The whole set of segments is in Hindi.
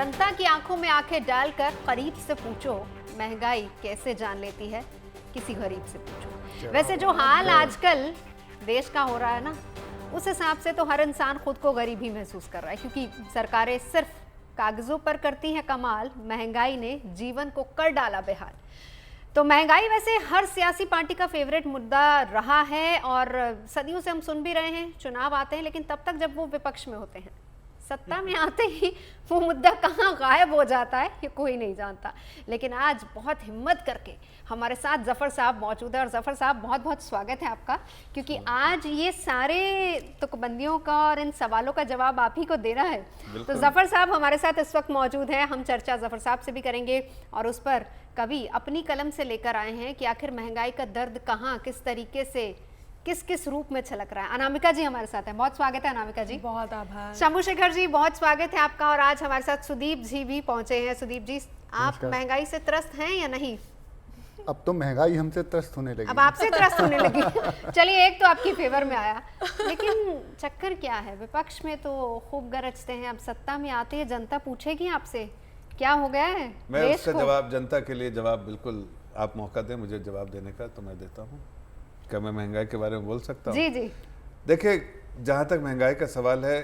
जनता की आंखों में आंखें डालकर करीब से पूछो महंगाई कैसे जान लेती है, किसी गरीब से पूछो। वैसे जो हाल आजकल देश का हो रहा है ना, उस हिसाब से तो हर इंसान खुद को गरीब ही महसूस कर रहा है, क्योंकि सरकारें सिर्फ कागजों पर करती हैं कमाल, महंगाई ने जीवन को कर डाला बेहाल। तो महंगाई वैसे हर सियासी पार्टी का फेवरेट मुद्दा रहा है और सदियों से हम सुन भी रहे हैं। चुनाव आते हैं लेकिन तब तक जब वो विपक्ष में होते हैं, सत्ता में आते ही वो मुद्दा कहाँ गायब हो जाता है ये कोई नहीं जानता। लेकिन आज बहुत हिम्मत करके हमारे साथ जफर साहब मौजूद है। और जफर साहब, बहुत बहुत स्वागत है आपका, क्योंकि आज ये सारे तुकबंदियों का और इन सवालों का जवाब आप ही को देना है। तो जफर साहब हमारे साथ इस वक्त मौजूद हैं। हम चर्चा जफर साहब से भी करेंगे और उस पर कवि अपनी कलम से लेकर आए हैं कि आखिर महंगाई का दर्द कहाँ, किस तरीके से, किस किस रूप में छलक रहा है। अनामिका जी हमारे साथ हैं, बहुत स्वागत है अनामिका जी। बहुत आभार। शंभू शेखर जी, बहुत स्वागत है आपका। और आज हमारे साथ सुदीप जी भी पहुंचे हैं। सुदीप जी, आप महंगाई से त्रस्त हैं या नहीं? अब तो महंगाई हमसे त्रस्त होने लगी। अब आपसे त्रस्त होने लगी। चलिए, एक तो आपकी फेवर में आया, लेकिन चक्कर क्या है, विपक्ष में तो खूब गरजते हैं, अब सत्ता में आते हैं जनता पूछेगी आपसे क्या हो गया है। मैं उसका जवाब, जनता के लिए जवाब, बिल्कुल आप मौका दें मुझे जवाब देने का तो मैं देता हूँ। क्या मैं महंगाई के बारे में बोल सकता हूँ? जी जी। देखिए, जहाँ तक महंगाई का सवाल है,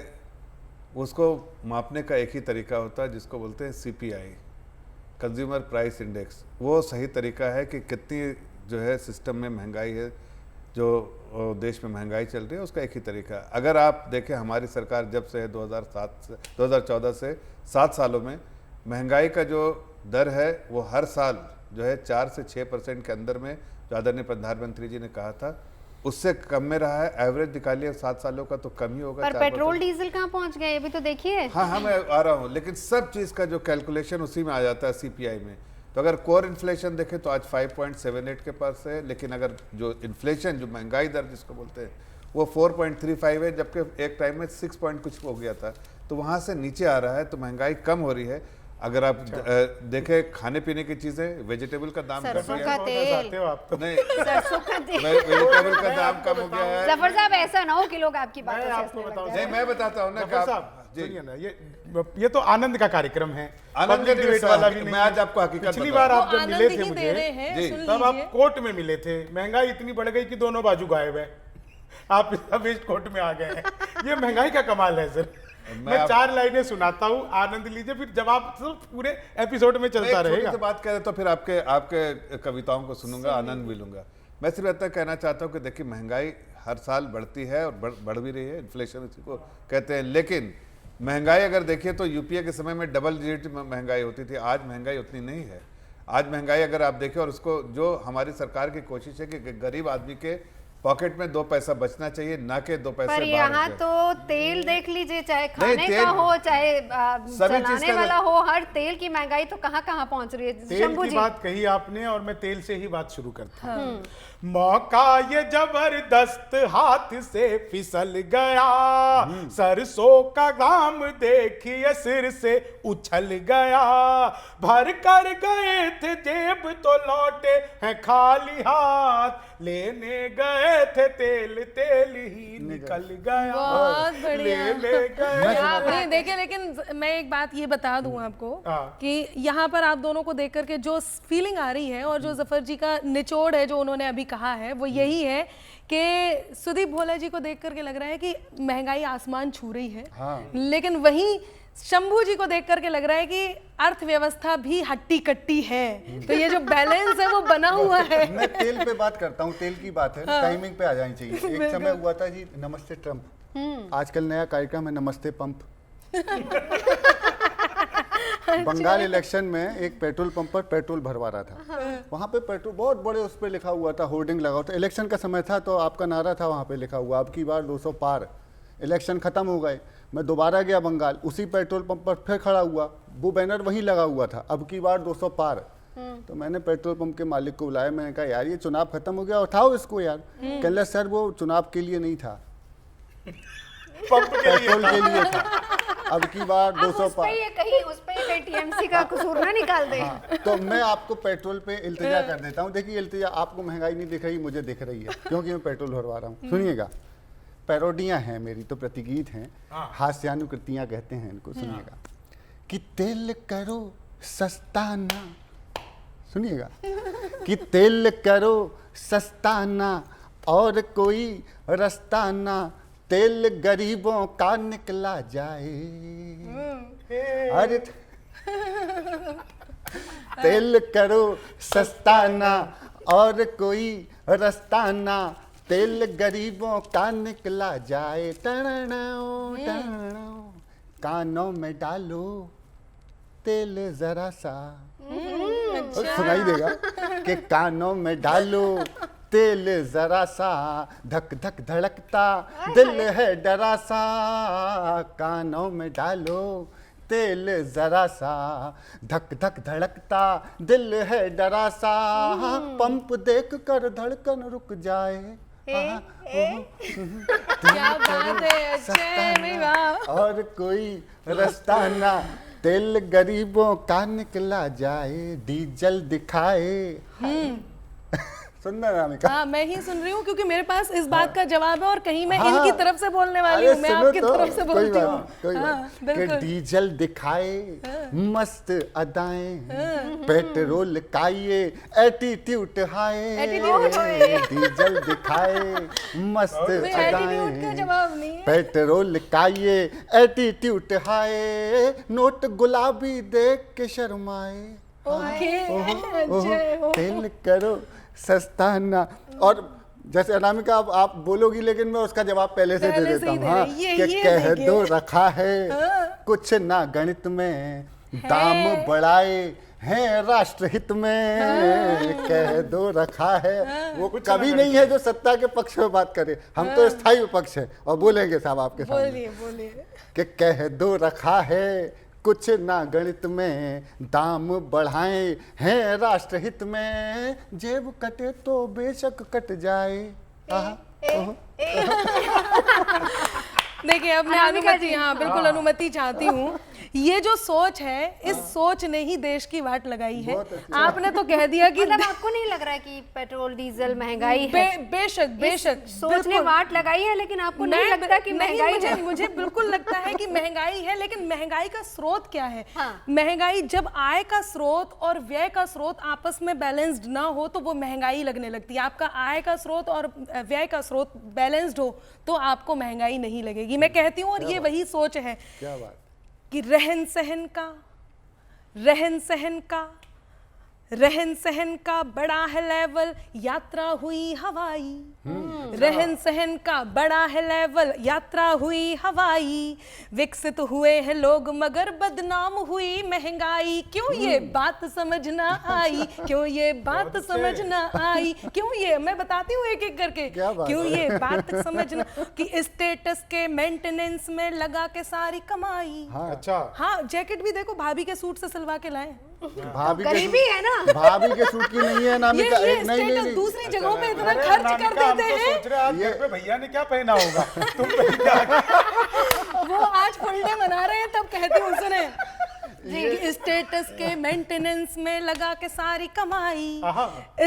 उसको मापने का एक ही तरीका होता है जिसको बोलते हैं CPI, कंज्यूमर प्राइस इंडेक्स। वो सही तरीका है कि कितनी जो है सिस्टम में महंगाई है, जो देश में महंगाई चल रही है, उसका एक ही तरीका है। अगर आप देखें, हमारी सरकार जब से 2014 से 7 सालों में महंगाई का जो दर है वो हर साल जो है 4 से 6% के अंदर में, जो आदरणीय प्रधानमंत्री जी ने कहा था, उससे कम में रहा है। एवरेज निकालिए 7 सालों का तो कम ही होगा। पर पेट्रोल डीजल कहाँ पहुंच गए ये भी तो देखिए। हाँ, मैं आ रहा हूँ, लेकिन सब चीज़ का जो कैलकुलेशन उसी में आ जाता है CPI में। तो अगर कोर इन्फ्लेशन देखें तो आज 5.78 के पास है, लेकिन अगर जो इन्फ्लेशन, जो महंगाई दर जिसको बोलते हैं, वो 4.35 है, जबकि एक टाइम में 6 पॉइंट कुछ हो गया था। तो वहाँ से नीचे आ रहा है, तो महंगाई कम हो रही है। अगर आप देखें खाने पीने की चीजें, वेजिटेबल का दाम सरसों का तेल, नहीं, सरसों का तेल, वेजिटेबल का दाम कम हो गया है। जफर साहब, ऐसा ना हो कि लोग आपकी बातों से आपको बताऊं, नहीं, मैं बताता हूँ ना कि सुनिए ना, ये तो आनंद का कार्यक्रम है, आनंद का डिबेट वाला भी नहीं। मैं आज आपको हकीकत पिछली बार आप जब मिले थे मुझे, तब आप कोर्ट में मिले थे। महंगाई इतनी बढ़ गई कि दोनों बाजू गायब है, आप वेस्ट कोर्ट में आ गए हैं। ये महंगाई का कमाल है सर। मैं 4 लाइनें सुनाता हूँ, आनंद लीजिए, फिर जवाब पूरे एपिसोड में चलता रहेगा। बात करें तो फिर आपके कविताओं को सुनूंगा, आनंद भी लूंगा। मैं सिर्फ इतना कहना चाहता हूँ कि देखिए, महंगाई हर साल बढ़ती है और बढ़ भी रही है, इन्फ्लेशन इसी को कहते हैं। लेकिन महंगाई अगर देखिए तो यूपीए के समय में डबल डिजिट महंगाई होती थी, आज महंगाई उतनी नहीं है। आज महंगाई अगर आप देखें, और उसको जो हमारी सरकार की कोशिश है कि गरीब आदमी के पॉकेट में 2 पैसा बचना चाहिए, ना कि 2 पैसे पर यहाँ तो तेल देख लीजिए, चाहे खाने का हो चाहे चलाने वाला हो, हर तेल की महंगाई तो कहाँ कहाँ पहुंच रही है। तेल की बात कही आपने और मैं तेल से ही बात शुरू करता हूँ। मौका ये जबरदस्त हाथ से फिसल गया, सरसों का घाम देखिए सिर से उछल गया, भर कर गए थे जेब तो लौटे हैं खाली हाथ, लेने गए थे तेल, तेल ही निकल गया। बहुत बढ़िया। ले गए आपने देखे। लेकिन मैं एक बात ये बता दूं आपको कि यहाँ पर आप दोनों को देख करके जो फीलिंग आ रही है और जो जफर जी का निचोड़ है जो उन्होंने अभी कहा है, वो यही है कि सुदीप भोला जी को देख करके लग रहा है कि महंगाई आसमान छू रही है। लेकिन वहीं शंभू जी को देख करके लग रहा है कि अर्थव्यवस्था भी हट्टी कट्टी है। तो ये जो बैलेंस है वो बना हुआ है। मैं तेल पे बात करता हूँ, तेल की बात है, टाइमिंग पे आ जानी चाहिए। एक समय हुआ था जी नमस्ते ट्रम्प, आजकल नया कार्यक्रम है नमस्ते पंप। बंगाल इलेक्शन में एक पेट्रोल पंप पर पेट्रोल भरवा रहा था, वहाँ पे पेट्रोल बहुत बड़े उस पर लिखा हुआ था, होर्डिंग लगा हुआ था। इलेक्शन का समय था तो आपका नारा था वहाँ पे लिखा हुआ, अब की बार 200 पार। इलेक्शन खत्म हो गए, मैं दोबारा गया बंगाल, उसी पेट्रोल पंप पर फिर खड़ा हुआ, वो बैनर वहीं लगा हुआ था, अब की बार 200 पार। तो मैंने पेट्रोल पंप के मालिक को बुलाया, मैंने कहा यार ये चुनाव खत्म हो गया, उठाओ इसको यार। कहले सर वो चुनाव के लिए नहीं था, पेट्रोल के लिए था, अब की बार 200 पार। उस पे टीएमसी का कसूर ना निकाल दे। तो मैं आपको पेट्रोल पे इल्तिजा कर देता हूँ। देखिए इल्तिजा, आपको महंगाई नहीं दिख रही, मुझे दिख रही है, क्योंकि मैं पेट्रोल भरवा रहा हूँ। सुनिएगा, पैरोडियाँ हैं मेरी तो, प्रतिगीत हैं, हास्यानुकृतियाँ कहते हैं इनको। सुनिएगा, कि तेल करो सस्ता ना, सुनिएगा, कि तेल करो सस्ता ना और कोई रास्ता ना, तेल गरीबों का निकला जाए। अरे तेल करो सस्ता ना और कोई रास्ता ना, तेल गरीबों का निकला जाए। टणणाओ टणणाओ, कानों में डालो तेल जरा सा, सुनाई देगा कि कानों में डालो तेल जरा सा, धक धक धड़कता दिल है डरा सा, कानों में डालो तेल जरा सा, धक धक धड़कता दिल है डरा सा, पंप देख कर धड़कन रुक जाए। क्या बात है, अच्छे भाई वाह। और कोई रास्ता ना, तेल गरीबों का निकला जाए, डीजल दिखाए। सुंदर अनामिका। हाँ मैं ही सुन रही हूँ क्योंकि मेरे पास इस बात का जवाब है और कहीं मैं इनकी तरफ से बोलने वाली हूँ, मैं आपकी तरफ से बोलती हूँ। कि डीजल दिखाए मस्त अदाएं, पेट्रोल का ये एटीट्यूड हाय, डीजल दिखाए मस्त एटीट्यूड का अदाएं, जवाब नहीं है। पेट्रोल का ये एटीट्यूड हाय, नोट गुलाबी देख के शर्माए। ओके जय हो। तेल करो सस्ता ना। और जैसे अनामिका आप बोलोगी, लेकिन मैं उसका जवाब पहले से दे देता हूँ। हाँ, कि कह दो रखा है कुछ ना गणित में, दाम बढ़ाए हैं राष्ट्रहित में, कह दो रखा है। वो कभी नहीं है जो सत्ता के पक्ष में बात करे, हम तो स्थायी विपक्ष है और बोलेंगे साहब आपके सामने। बोलिए बोलिए। कि कह दो रखा है कुछ ना गणित में, दाम बढ़ाए हैं राष्ट्रहित में, जेब कटे तो बेशक कट जाए। देखिए अब मैं अनुमति, हाँ बिल्कुल अनुमति चाहती हूँ। ये जो सोच है, इस सोच ने ही देश की वाट लगाई है। आपने तो कह दिया कि मतलब आपको नहीं लग रहा है कि पेट्रोल डीजल महंगाई है? बेशक बेशक सोच ने वाट लगाई है, लेकिन आपको नहीं लगता कि महंगाई है? मुझे बिल्कुल लगता है कि महंगाई है, लेकिन महंगाई का स्रोत क्या है? हाँ। महंगाई जब आय का स्रोत और व्यय का स्रोत आपस में बैलेंस्ड ना हो तो वो महंगाई लगने लगती है। आपका आय का स्रोत और व्यय का स्रोत बैलेंस्ड हो तो आपको महंगाई नहीं लगेगी, मैं कहती हूँ। और ये वही सोच है क्या बात कि रहन सहन का बड़ा है लेवल, यात्रा हुई हवाई। रहन सहन का बड़ा है लेवल, यात्रा हुई हवाई, विकसित हुए हैं लोग मगर बदनाम हुई महंगाई। क्यों ये बात समझ ना आई, क्यों ये बात समझ ना आई, क्यों ये, मैं बताती हूँ एक एक करके, क्यों ये बात समझना, कि स्टेटस के मेंटेनेंस में लगा के सारी कमाई। हाँ। अच्छा हाँ जैकेट भी देखो भाभी के सूट से सिलवा के लाए। भाभी गरीबी है ना। भाभी के सूट की नहीं है अनामिका। ये नहीं स्टेटस दूसरी जगहों पे इतना अरे खर्च कर अनामिका, हम देते तो हैं। सोच रहे आज घर पे भैया ने क्या पहना होगा, तुम पहन के आ गए। वो आज फुल डे मना रहे हैं तब कहती हूँ सुने कि स्टेटस के मेंटेनेंस में लगा के सारी कमाई,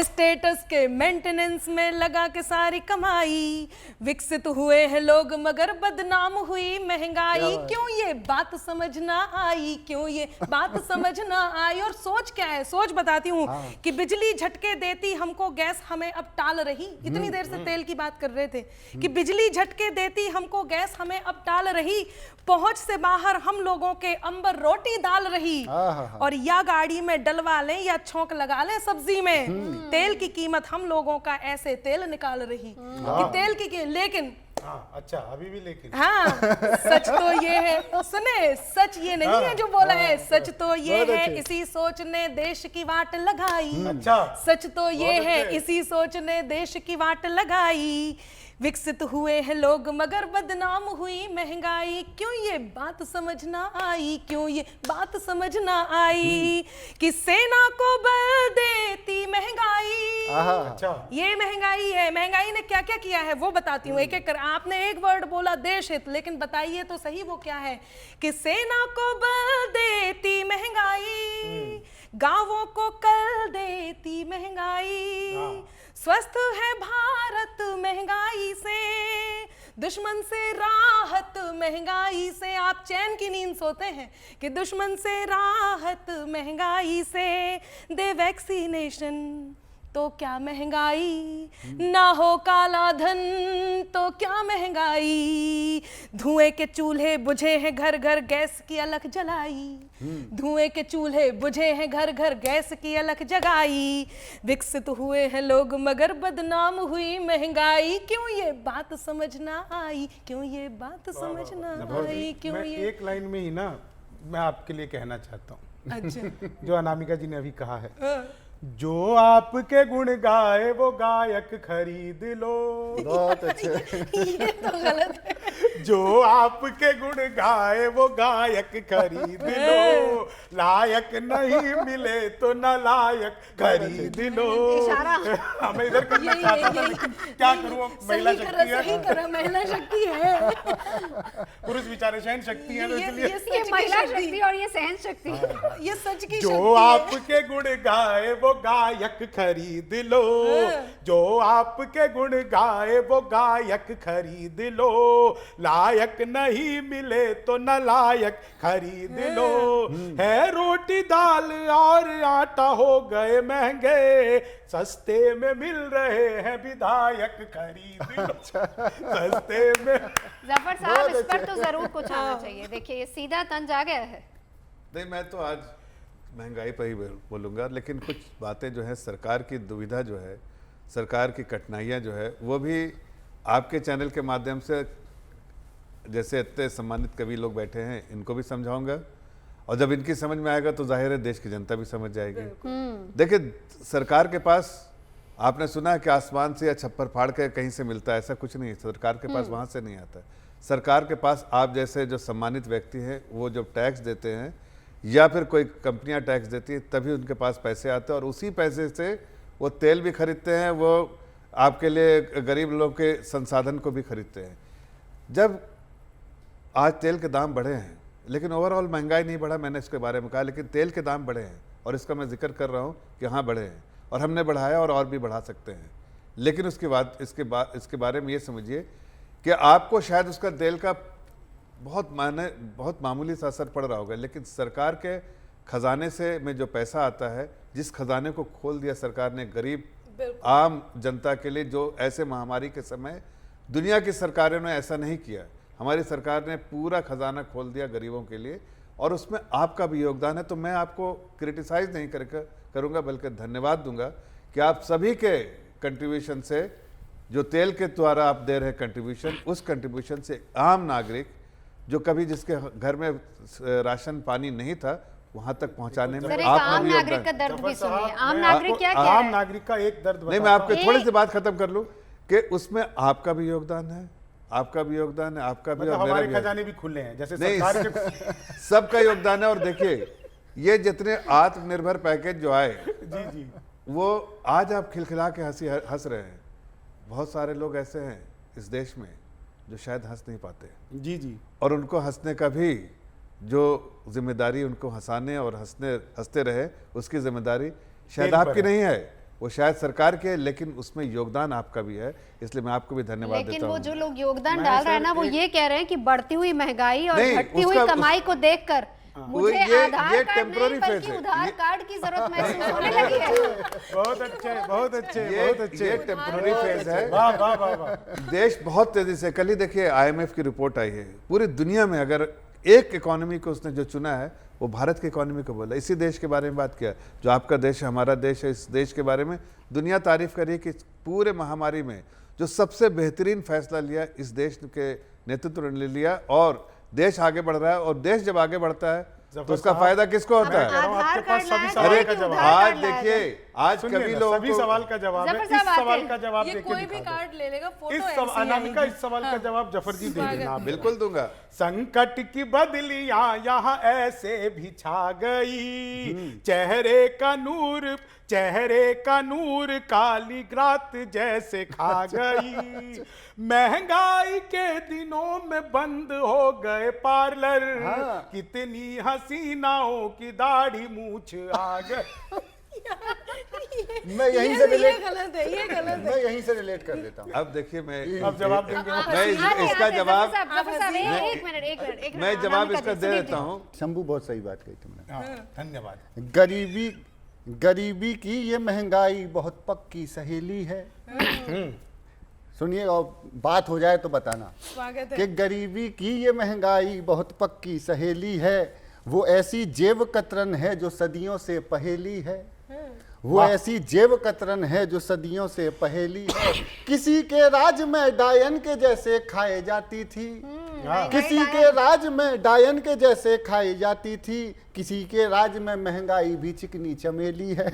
स्टेटस के मेंटेनेंस में लगा के सारी कमाई, विकसित हुए हैं लोग मगर बदनाम हुई महंगाई। क्यों ये बात समझ ना आई, क्यों ये बात समझ ना आई। और सोच क्या है, सोच बताती हूँ कि बिजली झटके देती हमको गैस हमें अब टाल रही। इतनी देर से तेल की बात कर रहे थे कि बिजली झटके देती हमको गैस हमें अब टाल रही, पहुंच से बाहर हम लोगों के अंबर रोटी डाल रही, और या गाड़ी में डलवा लें या छौंक लगा लें सब्जी में, तेल की कीमत हम लोगों का ऐसे तेल निकाल रही कि तेल की, लेकिन अच्छा अभी भी लेकिन हाँ सच तो ये है, सुने सच ये नहीं है जो बोला है, सच तो ये है इसी सोच ने देश की वाट लगाई। अच्छा सच तो ये है इसी सोच ने देश की वाट लगाई, विकसित हुए हैं लोग मगर बदनाम हुई महंगाई। क्यों ये बात समझ ना आई, क्यों ये बात समझ ना आई कि सेना को बल देती महंगाई। अच्छा ये महंगाई है। महंगाई ने क्या क्या किया है वो बताती हूँ एक एक कर। आपने एक वर्ड बोला देश हित, लेकिन बताइए तो सही वो क्या है कि सेना को बल देती महंगाई, गांवों को कल देती महंगाई, स्वस्थ है भारत महंगाई से, दुश्मन से राहत महंगाई से, आप चैन की नींद सोते हैं कि दुश्मन से राहत महंगाई से, दे वैक्सीनेशन तो क्या महंगाई, ना हो काला धन तो क्या महंगाई, धुएं के चूल्हे बुझे हैं घर घर गैस की अलख जलाई, धुएं के चूल्हे बुझे हैं घर घर गैस की अलख जगाई, विकसित हुए हैं लोग मगर बदनाम हुई महंगाई, क्यों ये बात समझ ना आई, क्यों ये बात समझ ना आई, क्यों मैं ये। एक लाइन में ही ना मैं आपके लिए कहना चाहता हूँ अच्छा जो अनामिका जी ने अभी कहा है, जो आपके गुण गाए वो गायक खरीद लो। बहुत अच्छे। ये तो गलत है। जो आपके गुण गाए वो गायक खरीद लो, लायक नहीं मिले तो न लायक खरीद लो। इशारा। हमें इधर करना चाहता था लेकिन क्या करूँ, महिला शक्ति सही है, करा, महिला शक्ति है। पुरुष बेचारे सहन शक्ति है, तो इसलिए ये सच ये की महिला शक्ति। शक्ति और ये सहन शक्ति। ये सच की जो शक्ति है। आपके गुण गाए वो गायक खरीद लो, जो आपके गुण गाए वो गायक खरीद लो, लायक नहीं मिले तो न लायक खरीद लो, है रोटी दाल और आटा हो गए महंगे, सस्ते में मिल रहे हैं विधायक खरीद लो। सस्ते में जफर साहब इस पर तो जरूर कुछ आना चाहिए। देखिए ये सीधा तंज आ गया है। नहीं, मैं तो आज महंगाई पर ही बोलूँगा, लेकिन कुछ बातें जो है सरकार की दुविधा जो है, सरकार की कठिनाइयाँ जो है, वो भी आपके चैनल के माध्यम से, जैसे इतने सम्मानित कवि लोग बैठे हैं, इनको भी समझाऊंगा, और जब इनकी समझ में आएगा तो जाहिर है देश की जनता भी समझ जाएगी। देखिए, सरकार के पास आपने सुना है कि आसमान से या छप्पर फाड़ के कहीं से मिलता है, ऐसा कुछ नहीं है। सरकार के पास वहाँ से नहीं आता। सरकार के पास आप जैसे जो सम्मानित व्यक्ति हैं, वो जब टैक्स देते हैं या फिर कोई कंपनियां टैक्स देती है, तभी उनके पास पैसे आते हैं, और उसी पैसे से वो तेल भी खरीदते हैं, वो आपके लिए गरीब लोग के संसाधन को भी खरीदते हैं। जब आज तेल के दाम बढ़े हैं, लेकिन ओवरऑल महंगाई नहीं बढ़ा, मैंने इसके बारे में कहा, लेकिन तेल के दाम बढ़े हैं, और इसका मैं जिक्र कर रहा हूँ कि हाँ बढ़े हैं, और हमने बढ़ाया और भी बढ़ा सकते हैं। लेकिन उसके बाद इसके बारे में ये समझिए कि आपको शायद उसका तेल का बहुत मामूली सा असर पड़ रहा होगा, लेकिन सरकार के खजाने से में जो पैसा आता है, जिस खजाने को खोल दिया सरकार ने गरीब आम जनता के लिए, जो ऐसे महामारी के समय दुनिया की सरकारों ने ऐसा नहीं किया, हमारी सरकार ने पूरा खजाना खोल दिया गरीबों के लिए, और उसमें आपका भी योगदान है। तो मैं आपको क्रिटिसाइज नहीं करूंगा, बल्कि धन्यवाद दूंगा कि आप सभी के कंट्रीब्यूशन से, जो तेल के द्वारा आप दे रहे कंट्रीब्यूशन, उस कंट्रीब्यूशन से आम नागरिक जो कभी जिसके घर में राशन पानी नहीं था, वहां तक पहुंचाने में सर, एक आपका आम भी नागरिक का योगदान। दर्द भी जफर सुनिए। साहब, आम मैं नागरिक क्या कह रहा आम है? नागरिक का एक दर्द नहीं, मैं आपको हूं। थोड़ी सी बात खत्म कर लूं कि उसमें आपका भी योगदान है, आपका भी योगदान है, आपका भी, मतलब और मेरा हमारे भी है। खजाने भी खुले हैं जैसे नहीं, सरकार के। सबका योगदान है। और देखिए, ये जितने आत्मनिर्भर पैकेज जो आए, जी जी, वो आज आप खिलखिला के हंस रहे हैं। बहुत सारे लोग ऐसे हैं इस देश में जो शायद हंस नहीं पाते, जी जी, और उनको हंसने का भी जो जिम्मेदारी, उनको हंसाने और हंसते रहे, उसकी जिम्मेदारी शायद तेल पर आपकी है। नहीं है, वो शायद सरकार के है, लेकिन उसमें योगदान आपका भी है। इसलिए मैं आपको भी धन्यवाद लेकिन देता वो हूँ। जो लोग योगदान मैं डाल रहे हैं सर ना, वो एक- ये कह रहे हैं कि बढ़ती हुई महंगाई और नहीं, घटती हुई उसका- कमाई को देखकर मुझे ये आधार कार्ड temporary नहीं phase बल्कि है। उधार ये- कार्ड की जरूरत महसूस होने लगी है। बहुत अच्छे, बहुत अच्छे, ये बहुत अच्छे। टेम्पररी फेज है। वाह वाह वाह वाह। देश बहुत तेजी से, कल ही देखिए IMF की रिपोर्ट आई है, पूरी दुनिया में अगर एक इकोनॉमी को उसने जो चुना है, वो भारत की इकोनॉमी को बोला, इसी देश के बारे में बात किया, जो आपका देश है, हमारा देश है। इस देश के बारे में दुनिया तारीफ करी कि पूरे महामारी में जो सबसे बेहतरीन फैसला लिया, इस देश के नेतृत्व ने लिया, और देश आगे बढ़ रहा है। और देश जब आगे बढ़ता है तो उसका फायदा किसको होता है? आधार आपके पास कार्ड सभी लाया सवाल जाए का कि जवाब। उधार आज कार्ड लाया देखिए, जाए? आज सुनिए कभी ना, लोगों सभी को सवाल का जवाब है। जफर इस साहब आते सवाल हैं। का जवाब ये देखिए कोई भी दिखा दो। कार्ड ले लेगा, फोटो इस ऐसी अनामिका, आएगी। इस सवाल का जवाब जफर जी दे देना आप। बिल्कुल दूंगा। संकट की बदलियां यहाँ ऐसे भी छा गई, चेहरे का नूर काली रात जैसे खा गई, महंगाई के दिनों में बंद हो गए पार्लर, कितनी हसीनाओं की दाढ़ी मूछ आ गई। मैं यहीं से रिलेट गलत है, ये गलत है। मैं यहीं से रिलेट कर देता हूँ। अब देखिए मैं अब जवाब देंगे मैं इसका जवाब एक मिनट मैं जवाब इसका दे देता हूँ। शंभू बहुत सही बात कही तुमने। हाँ, धन्यवाद। गरीबी की ये महंगाई बहुत पक्की सहेली है। सुनिए और बात हो जाए तो बताना। स्वागत है। कि गरीबी की ये महंगाई बहुत पक्की सहेली है, वो ऐसी जेब कतरन है जो सदियों से पहेली है। वो ऐसी जेब कतरन है जो सदियों से पहेली है। किसी के राज में डायन के जैसे खाए जाती थी, किसी के राज में डायन के जैसे खाई जाती थी, किसी के राज में महंगाई भी चिकनी चमेली है।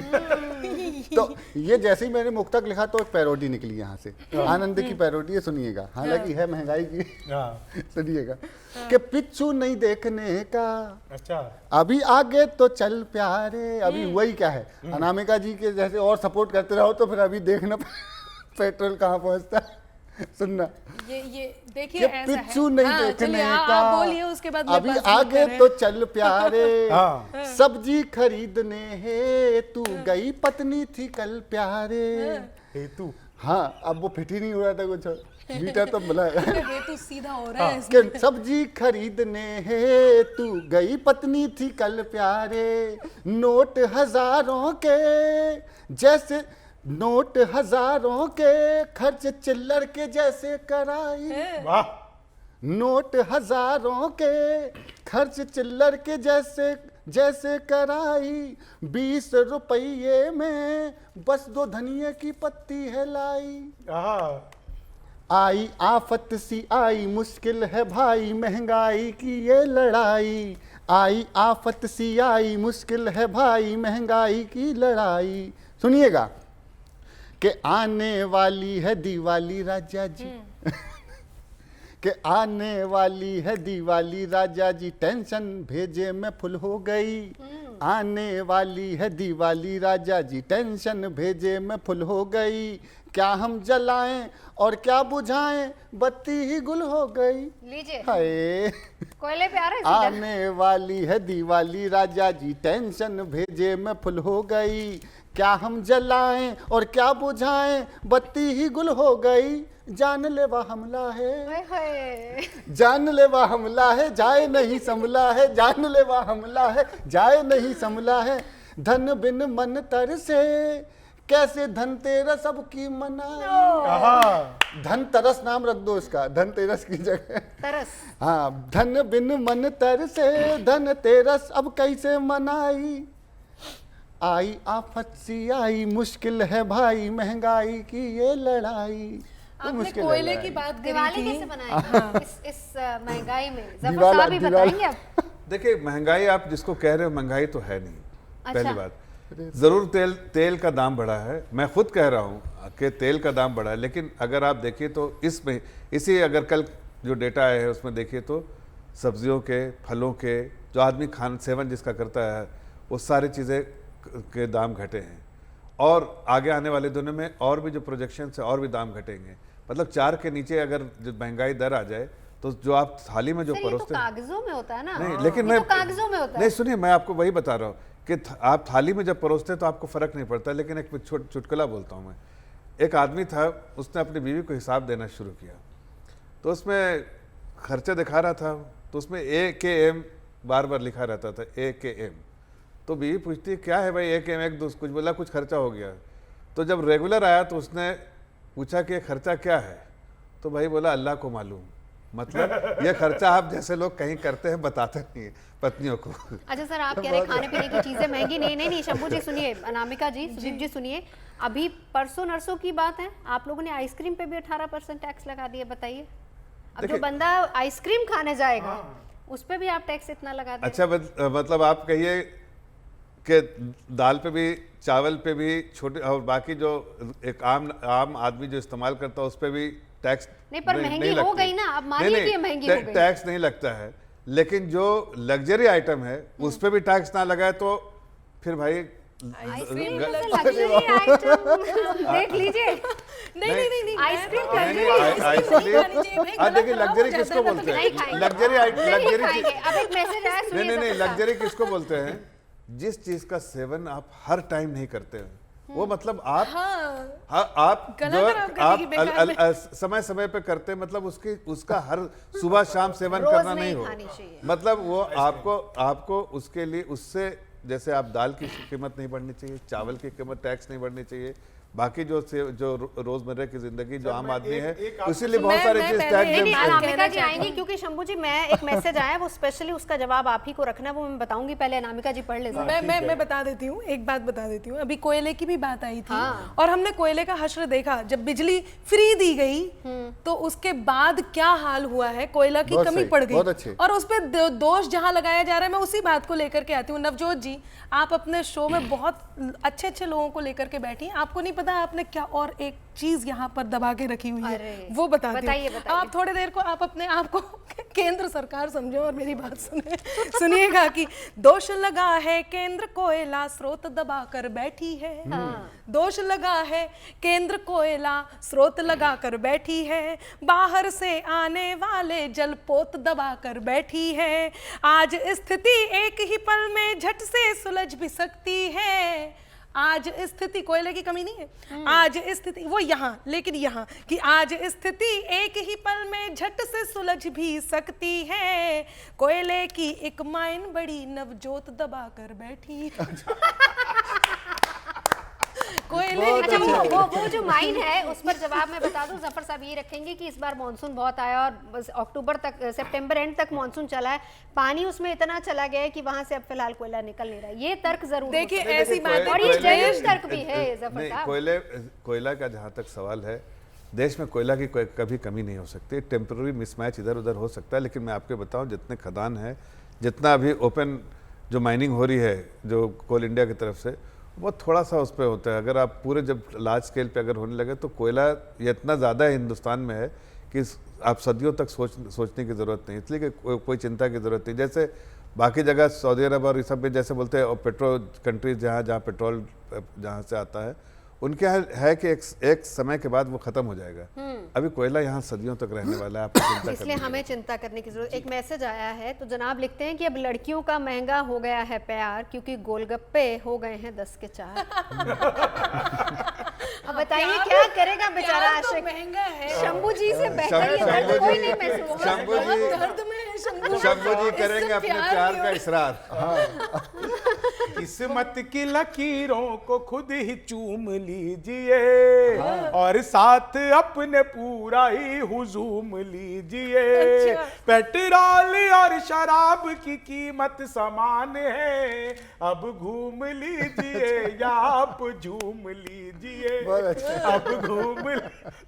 तो ये जैसे ही मैंने मुक्तक लिखा तो एक पैरोडी निकली यहाँ से, आनंद की पैरोडी है, सुनिएगा। हालांकि है महंगाई की, सुनिएगा। कि पिच्छू नहीं देखने का, अच्छा, अभी आगे तो चल प्यारे। अभी वही क्या है, अनामिका जी के जैसे और सपोर्ट करते रहो तो फिर अभी देखना पेट्रोल कहाँ पहुँचता है। सुनना, ये देखिए कि ऐसा है। पिच्छू नहीं हाँ, देखने चलिए, का, आप बोलिए, उसके बाद अभी आगे तो चल प्यारे। हाँ। सब्जी खरीदने है तू गई पत्नी थी कल प्यारे। हेतु, हाँ, अब वो फिट ही नहीं हो रहा था कुछ, मीठा तो बोला हेतु सीधा हो रहा है। कि सब्जी खरीदने है तू गई पत्नी थी कल प्यारे। नोट हजारों के जैसे, नोट हजारों के खर्च चिल्लर के जैसे कराई। वाह, नोट हजारों के खर्च चिल्लर के जैसे जैसे कराई। 20 रुपये में बस 2 धनिये की पत्ती है लाई। आई आफत सी आई मुश्किल है भाई महंगाई की ये लड़ाई। आई आफत सी आई मुश्किल है भाई महंगाई की लड़ाई। सुनिएगा कि आने वाली है दिवाली राजा जी। कि आने वाली है दिवाली राजा जी, टेंशन भेजे में फुल हो गई। आने वाली है दिवाली राजा जी, टेंशन भेजे में फुल हो गई। क्या हम जलाएं और क्या बुझाएं, बत्ती ही गुल हो गई। लीजिए, हाय, कोयले पे आ रहे हैं सीधा। आने वाली है दिवाली राजा जी, टेंशन भेजे में फुल हो गई। क्या हम जलाएं और क्या बुझाएं, बत्ती ही गुल हो गई। जानलेवा हमला है, हाय हाय। जानलेवा हमला है, जाए नहीं संभला है। जानलेवा हमला है, जाए नहीं संभला है। धन बिन मन तर से कैसे धनतेरस सबकी मनाई। धनतेरस नाम रख दो इसका, धनतेरस की जगह तरस। हाँ, धन बिन मन तर से धनतेरस अब कैसे मनाई। आई आफत सी आई मुश्किल है भाई महंगाई की ये लड़ाई। आपने कोयले की बात करी दिवाली थी। कैसे बनाएंगे इस महंगाई में? जफर दिवाला- साहब ही दिवाला- बताएंगे अब। देखिए, महंगाई आप जिसको कह रहे हो, महंगाई तो है नहीं। अच्छा। पहली बात, जरूर तेल का दाम बढ़ा है, मैं खुद कह रहा हूँ कि तेल का दाम बढ़ा है, लेकिन अगर आप देखिए तो इसमें इसी अगर कल जो डेटा आया है उसमें देखिए तो सब्जियों के, फलों के, जो आदमी खान सेवन जिसका करता है, वो सारी चीज़ें के दाम घटे हैं। और आगे आने वाले दिनों में और भी जो प्रोजेक्शन है और भी दाम घटेंगे। मतलब 4 के नीचे अगर जो महंगाई दर आ जाए तो जो आप थाली में जो सर, ये तो तो परोसते हैं, कागजों में होता है ना। नहीं, लेकिन ये मैं तो कागजों में होता है। नहीं, सुनिए, मैं आपको वही बता रहा हूँ कि आप थाली में जब परोसते हैं तो आपको फर्क नहीं पड़ता। लेकिन एक चुटकुला बोलता हूँ मैं। एक आदमी था, उसने अपनी बीवी को हिसाब देना शुरू किया, तो उसमें खर्चा दिखा रहा था, तो उसमें AKM बार बार लिखा रहता था, AKM। तो बीवी पूछती है क्या है भाई AKM, एक दो कुछ बोला, कुछ खर्चा हो गया। तो जब रेगुलर आया तो उसने पूछा कि ये खर्चा क्या है, तो भाई बोला अल्लाह को मालूम। मतलब ये खर्चा आप जैसे लोग कहीं करते हैं, बताते नहीं है पत्नियों को। अच्छा सर, आप कह रहे खाने पीने की चीजें महंगी। नहीं, शंभू जी सुनिए, अनामिका जी, सुदीप जी सुनिए। अभी परसों नरसों की बात है, आप लोगों ने आइसक्रीम पे भी 18% टैक्स लगा दिया। बताइए, अब जो बंदा आइसक्रीम खाने जाएगा उस पे भी आप टैक्स इतना लगा दें। अच्छा, मतलब आप कहिए कि दाल पे भी, चावल पे भी, छोटे और बाकी जो एक आम आदमी जो इस्तेमाल करता है उस पे भी टैक्स नहीं, पर महंगी हो गई ना, अब मानिए कि ये महंगी हो गई। टैक्स नहीं लगता है, लेकिन जो लग्जरी आइटम है उस पे भी टैक्स ना लगाए तो फिर भाई आइसक्रीम लग्जरी आइटम देख लीजिए। नहीं, आइसक्रीम देखिए, लग्जरी किसको बोलते हैं? लग्जरी अब एक मैसेज आया, सुनिए नहीं, जफर साहब। लग्जरी किसको बोलते हैं? जिस चीज का सेवन आप हर टाइम नहीं करते हैं, वो मतलब आप आप गला जो खराब करने की बेकार समय समय पे करते हैं, मतलब उसका हर सुबह शाम सेवन रोज करना नहीं नहीं हो, खानी चाहिए। मतलब वो आपको उसके लिए, उससे जैसे आप दाल की कीमत नहीं बढ़नी चाहिए, चावल की कीमत टैक्स नहीं बढ़नी चाहिए, बाकी जो रोजमर्रा की जिंदगी जो आम आदमी है, इसीलिए बहुत सारी चीज पहले टैक्स एक नहीं, बात अनामिका कहना जी आएंगी क्योंकि शंभू जी मैं एक मैसेज आया वो स्पेशली उसका जवाब आप ही को रखना है, वो मैं बताऊंगी, पहले अनामिका जी पढ़ ले जरा। मैं बता देती हूँ, एक बात बता देती हूँ। अभी कोयले की भी बात आई थी हाँ। और हमने कोयले का हश्र देखा, जब बिजली फ्री दी गई तो उसके बाद क्या हाल हुआ है, कोयला की बहुत कमी सही, पड़ बहुत गई अच्छे। और उस पर दोष जहां लगाया जा रहा है, मैं उसी बात को लेकर के आती हूँ। नवजोत जी, आप अपने शो में बहुत अच्छे अच्छे लोगों को लेकर के बैठी हैं, आपको नहीं पता आपने क्या और एक चीज यहाँ पर दबा के रखी हुई है, अरे, वो बताती बताइए, हूँ। बताइए। आप थोड़ी देर को आप अपने आप को केंद्र सरकार समझे और मेरी बात सुनिएगा कि दोष लगा है केंद्र कोयला स्रोत दबा कर बैठी है। दोष लगा है केंद्र कोयला स्रोत लगा कर बैठी है, बाहर से आने वाले जलपोत दबा कर बैठी है। आज स्थिति एक ही पल में झट से सुलझ भी सकती है। आज स्थिति, कोयले की कमी नहीं है, आज स्थिति वो यहाँ, लेकिन यहाँ कि आज स्थिति एक ही पल में झट से सुलझ भी सकती है। कोयले की एक माइन बड़ी नवजोत दबा कर बैठी कोयले अच्छा वो जो माइन है उस पर जवाब मैं बता दूं, जफर साहब ये रखेंगे कि इस बार मानसून बहुत आया और अक्टूबर तक, सितंबर एंड तक मानसून चला है, पानी उसमें इतना चला गया है कि वहां से अब फिलहाल कोयला निकल नहीं रहा है। ये तर्क जरूर देखिए, हो सकता है। ऐसी बात और ये जेन्युइन तर्क भी है जफर नहीं, साहब। कोयला का जहाँ तक सवाल है, देश में कोयला की कभी कमी नहीं हो सकती, टेम्पररी मिसमैच इधर उधर हो सकता है, लेकिन मैं आपको बताऊं जितने खदान है, जितना अभी ओपन जो माइनिंग हो रही है जो कोल इंडिया की तरफ से, वो थोड़ा सा उस पर होता है। अगर आप पूरे जब लार्ज स्केल पे अगर होने लगे तो कोयला ये इतना ज़्यादा हिंदुस्तान में है कि आप सदियों तक सोचने की ज़रूरत नहीं, इसलिए कि कोई चिंता की ज़रूरत नहीं। जैसे बाकी जगह सऊदी अरब और ये सब में जैसे बोलते हैं, और पेट्रोल कंट्रीज जहाँ पेट्रोल जहाँ से आता है, उनके यहाँ है कि एक समय के बाद वो खत्म हो जाएगा। अभी कोयला यहाँ सदियों तक रहने वाला है, आपको चिंता इसलिए हमें चिंता करने की जरूरत। एक मैसेज आया है तो जनाब लिखते हैं कि अब लड़कियों का महंगा हो गया है प्यार, क्योंकि गोलगप्पे हो गए हैं 10 के 4। अब बताइए क्या करेगा बेचारा आशिक। महंगा है। शंभू जी से बेहतर ये दर्द कोई नहीं महसूस शंभू जी, दर्द में है शंभू जी करेंगे अपने प्यार का इसरार। किस्मत की लकीरों को खुद ही चूम लीजिए और साथ अपने पूरा ही हुजूम लीजिए। अच्छा। पेट्रोल और शराब की कीमत समान है, अब घूम लीजिए या आप झूम लीजिए। बहुत अच्छा। अब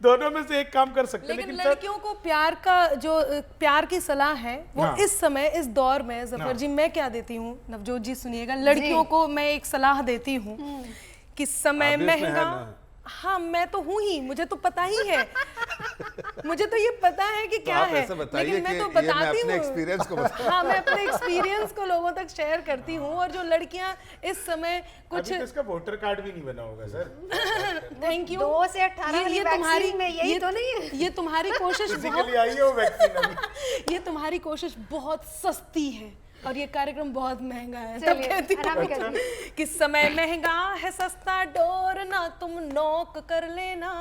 दोनों में से एक काम कर सकते हैं, लेकिन लेकिन सर लड़कियों को प्यार का जो प्यार की सलाह है वो हाँ। इस समय इस दौर में जफर जी मैं क्या देती हूँ, नवजोत जी सुनिएगा, लड़कियों को मैं एक सलाह देती हूँ कि समय आप भी उसमें है महंगा। ना? हाँ, मैं तो हूँ ही, मुझे तो पता ही है मुझे तो ये पता है कि क्या आप है, ऐसा बताइए लेकिन मैं कि तो ये मैं बताती अपने हूँ। एक्सपीरियंस को हाँ, मैं अपने एक्सपीरियंस को लोगों तक शेयर करती हूँ। और जो लड़कियां इस समय कुछ, अभी तो इसका वोटर कार्ड भी नहीं बना होगा सर। थैंक यू, 2 से 18 वाली वैक्सीन में यही तो नहीं है। ये तुम्हारी कोशिश बहुत, फिजिकली आई है वो वैक्सीन अभी। ये तुम्हारी कोशिश बहुत सस्ती है और ये कार्यक्रम बहुत महंगा है। तब चलिए, कहती आराम हूँ करिए। कि समय महंगा है, सस्ता डोर ना तुम नॉक कर लेना।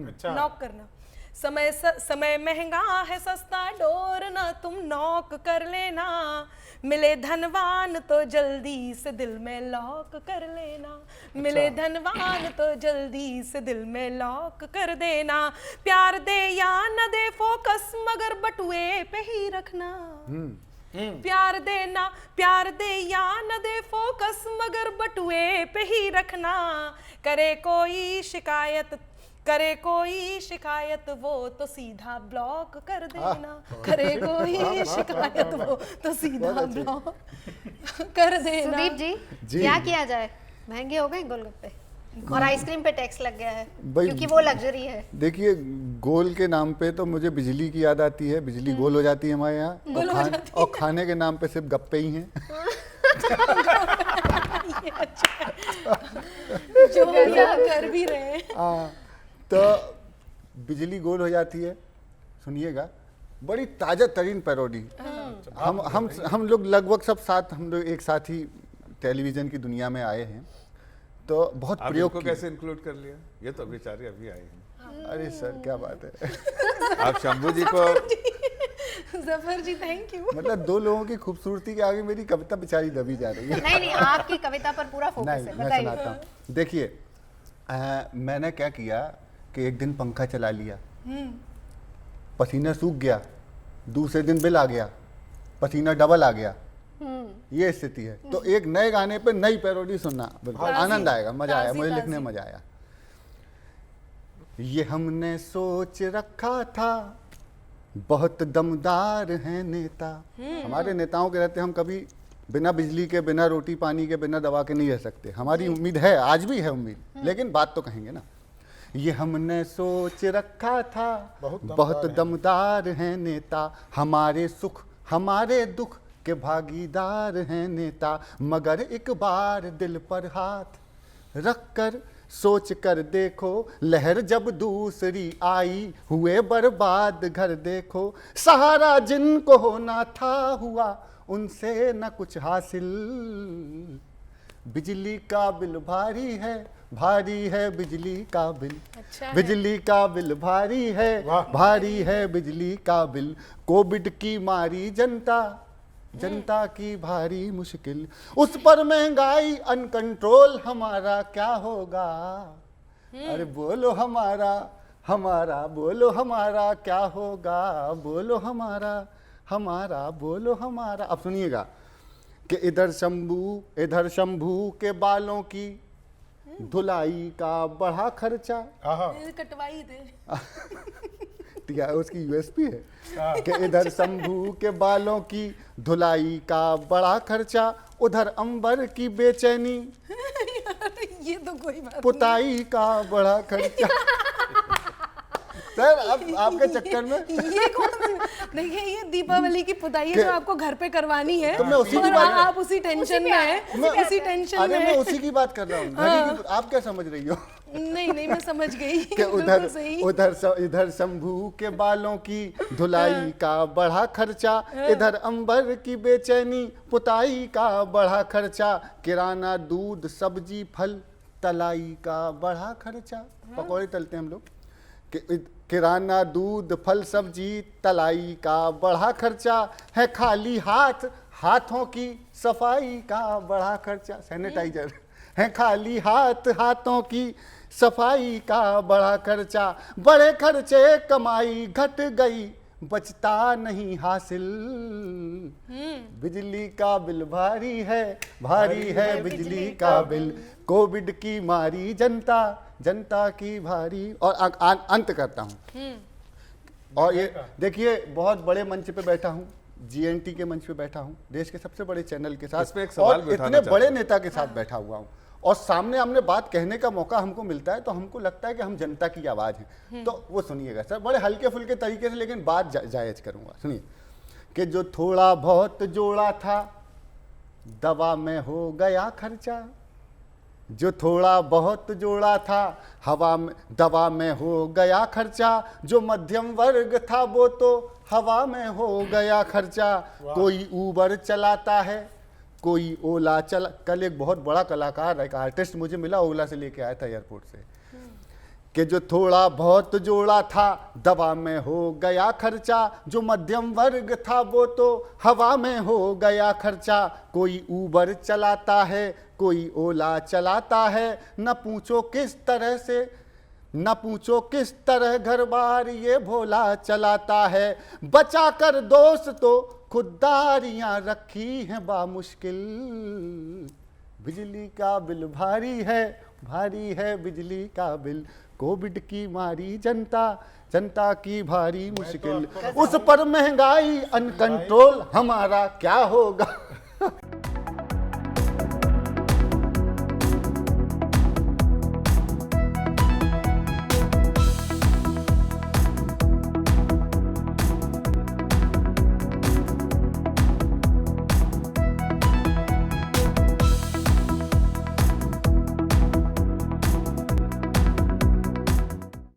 अच्छा। नॉक करना। समय महंगा है, सस्ता डोर ना तुम नॉक कर लेना। मिले धनवान तो जल्दी से दिल में लॉक कर लेना। मिले धनवान तो जल्दी से दिल में लॉक कर देना। प्यार दे या न दे फोकस मगर बटुए पे ही रखना। प्यार देना, प्यार दे या न दे फोकस मगर बटुए पे ही रखना। करे कोई शिकायत वो तो सीधा ब्लॉक कर देना। करे कोई शिकायत वो तो सीधा ब्लॉक कर देना। सुदीप जी, क्या किया जाए, महंगे हो गए गोलगप्पे और आइसक्रीम पे टैक्स लग गया है भाई, क्योंकि वो लग्जरी है। देखिए, गोल के नाम पे तो मुझे बिजली की याद आती है, बिजली गोल हो जाती है हमारे यहाँ, और खाने के नाम पे सिर्फ गप्पे ही हैं। जो यहाँ कर भी रहे हैं। हाँ, तो बिजली गोल हो जाती है। सुनिएगा, बड़ी ताजा तरीन पैरोडी। हम लोग लगभग सब साथ, हम लोग एक साथ ही टेलीविज़न की दुनिया में आए हैं तो बहुत आप प्रयोग इनको किए। कैसे इंक्लूड कर लिया? ये तो बेचारे अभी आए हैं। अरे सर क्या बात है आप शंभू जी को जफर जी थैंक यू। मतलब दो लोगों की खूबसूरती के आगे मेरी कविता बेचारी दबी जा रही है। नहीं नहीं, आपकी कविता पर पूरा फोकस नहीं, है, मैं बताइए। सुनाता हूँ। देखिए मैंने क्या किया कि एक दिन पंखा चला लिया, पसीना सूख गया, दूसरे दिन बिल आ गया, पसीना डबल आ गया, ये स्थिति है। तो एक नए गाने पे नई पैरोडी सुनना, बिल्कुल आनंद आएगा, मजा आया, मुझे लिखने में मजा आया। ये हमने सोच रखा था बहुत दमदार हैं नेता। हमारे नेताओं के रहते हम कभी बिना बिजली के, बिना रोटी पानी के, बिना दवा के नहीं रह सकते। हमारी उम्मीद है, आज भी है उम्मीद, लेकिन बात तो कहेंगे ना। ये हमने सोच रखा था बहुत दमदार हैं नेता, हमारे सुख हमारे दुख के भागीदार हैं नेता, मगर एक बार दिल पर हाथ रख कर सोच कर देखो, लहर जब दूसरी आई हुए बर्बाद घर देखो, सहारा जिनको होना था हुआ उनसे न कुछ हासिल, बिजली का बिल भारी है बिजली का बिल, अच्छा है। बिजली का बिल भारी है भारी है बिजली का बिल, कोविड की मारी जनता की भारी मुश्किल, उस पर महंगाई अनकंट्रोल हमारा क्या होगा, अरे बोलो हमारा बोलो हमारा क्या होगा, बोलो हमारा बोलो हमारा। अब सुनिएगा कि इधर शंभू के बालों की धुलाई का बढ़ा खर्चा, कटवाई थे। क्या उसकी यूएसपी है कि इधर शंभू के बालों की धुलाई का बड़ा खर्चा, उधर अंबर की बेचैनी, ये तो कोई बात पुताई का बड़ा खर्चा। सर अब आपके चक्कर में नहीं। ये कौन सी देखिए, ये दीपावली की पुताई है जो आपको घर पे करवानी है, तो मैं उसी की और बात- आप उसी टेंशन में हैं, उसी टेंशन अरे मैं में। उसी की बात कर रहा हूँ। आप क्या समझ रही हो नहीं मैं समझ गई। कि बिल्कुल सही। इधर शंभू के बालों की धुलाई का बढ़ा खर्चा, इधर अंबर की बेचैनी, पुताई का बढ़ा खर्चा, किराना दूध सब्जी फल तलाई का बढ़ा खर्चा। पकौड़े तलते हैं हम लोग कि किराना दूध फल सब्जी तलाई का बढ़ा खर्चा है, खाली हाथों की सफाई का बढ़ा खर्चा, सैनिटाइजर है, खाली हाथों की सफाई का बड़ा खर्चा, बड़े खर्चे कमाई घट गई बचता नहीं हासिल, बिजली का बिल भारी है बिजली का बिल, कोविड की मारी जनता की भारी। और अंत करता हूँ, और ये देखिए बहुत बड़े मंच पे बैठा हूँ, जीएनटी के मंच पे बैठा हूँ, देश के सबसे बड़े चैनल के साथ, इसमें एक सवाल और भी उठाना इतने चाहता बड़े हूं। नेता के साथ बैठा हुआ हूँ, और सामने हमने बात कहने का मौका हमको मिलता है तो हमको लगता है कि हम जनता की आवाज़ हैं। तो वो सुनिएगा सर, बड़े हल्के फुल्के तरीके से, लेकिन बात जायज़ करूँगा। सुनिए कि जो थोड़ा बहुत जोड़ा था दवा में हो गया खर्चा, जो थोड़ा बहुत जोड़ा था दवा में हो गया खर्चा, जो मध्यम वर्ग था वो तो हवा में हो गया खर्चा, कोई ऊबर चलाता है कोई ओला चला। कल एक बहुत बड़ा कलाकार, एक आर्टिस्ट मुझे मिला, ओला से लेके आया था एयरपोर्ट से, कि जो थोड़ा बहुत जोड़ा था दवा में हो गया खर्चा, जो मध्यम वर्ग था वो तो हवा में हो गया खर्चा, कोई ऊबर चलाता है कोई ओला चलाता है, न पूछो किस तरह घर बार ये भोला चलाता है, बचा कर दोस्त तो खुददारियां रखी हैं बामुश्किल, बिजली का बिल भारी है बिजली का बिल, कोविड की मारी जनता की भारी मुश्किल, उस पर महंगाई अनकंट्रोल हमारा क्या होगा।